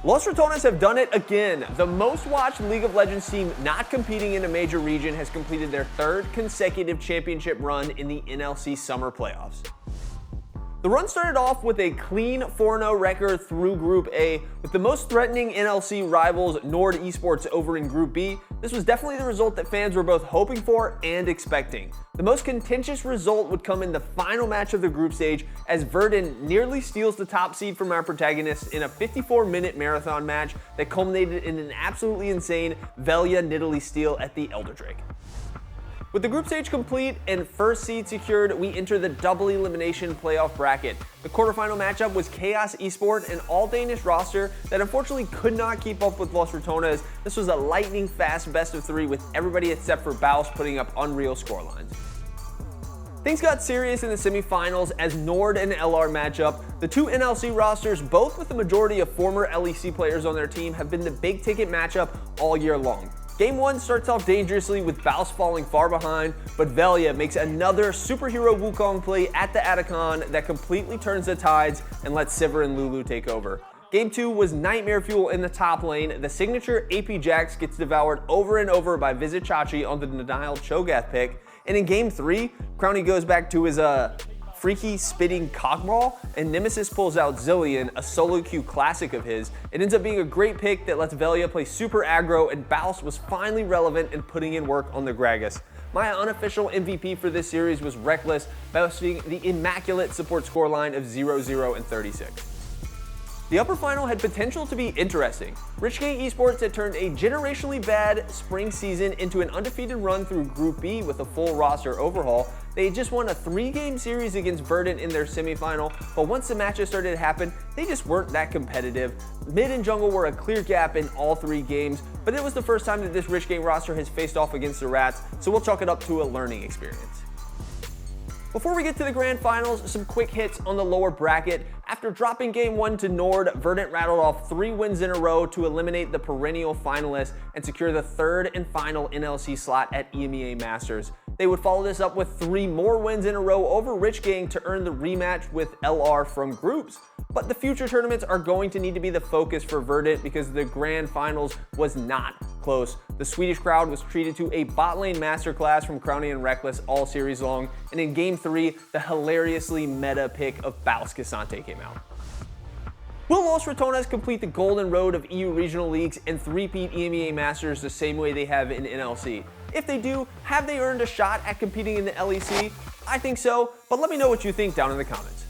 Los Ratones have done it again. The most watched League of Legends team not competing in a major region has completed their third consecutive championship run in the NLC Summer Playoffs. The run started off with a clean 4-0 record through Group A, with the most threatening NLC rivals Nord Esports over in Group B. This was definitely the result that fans were both hoping for and expecting. The most contentious result would come in the final match of the group stage, as Verdant nearly steals the top seed from our protagonists in a 54-minute marathon match that culminated in an absolutely insane Velja Nidalee steal at the Elder Drake. With the group stage complete and first seed secured, we enter the double elimination playoff bracket. The quarterfinal matchup was Chaos Esports, an all-Danish roster that unfortunately could not keep up with Los Ratones. This was a lightning fast best of 3 with everybody except for Baus putting up unreal scorelines. Things got serious in the semifinals as Nord and LR matchup. The two NLC rosters, both with the majority of former LEC players on their team, have been the big ticket matchup all year long. Game 1 starts off dangerously with Baus falling far behind, but Velja makes another superhero Wukong play at the Atacon that completely turns the tides and lets Sivir and Lulu take over. Game 2 was nightmare fuel in the top lane. The signature AP Jax gets devoured over and over by Visit Chachi on the denial Cho'Gath pick, and in Game 3, Crownie goes back to his freaky spitting cockball, and Nemesis pulls out Zillion, a solo queue classic of his. It ends up being a great pick that lets Velja play super aggro, and Baus was finally relevant in putting in work on the Gragas. My unofficial MVP for this series was Rekkles, boasting the immaculate support scoreline of 0-0 and 36. The upper final had potential to be interesting. Richgate Esports had turned a generationally bad spring season into an undefeated run through Group B with a full roster overhaul. They had just won a 3-game series against Verdant in their semifinal, but once the matches started to happen, they just weren't that competitive. Mid and jungle were a clear gap in all 3 games, but it was the first time that this Richgate roster has faced off against the Rats, so we'll chalk it up to a learning experience. Before we get to the grand finals, some quick hits on the lower bracket. After dropping Game 1 to Nord, Verdant rattled off 3 wins in a row to eliminate the perennial finalists and secure the third and final NLC slot at EMEA Masters. They would follow this up with 3 more wins in a row over Richgate to earn the rematch with LR from groups. But the future tournaments are going to need to be the focus for Verdant because the grand finals was not close. The Swedish crowd was treated to a bot lane masterclass from Crownie and Rekkles all series long, and in Game 3, the hilariously meta pick of Baus Caedrel came out. Will Los Ratones complete the Golden Road of EU regional leagues and three-peat EMEA Masters the same way they have in NLC? If they do, have they earned a shot at competing in the LEC? I think so, but let me know what you think down in the comments.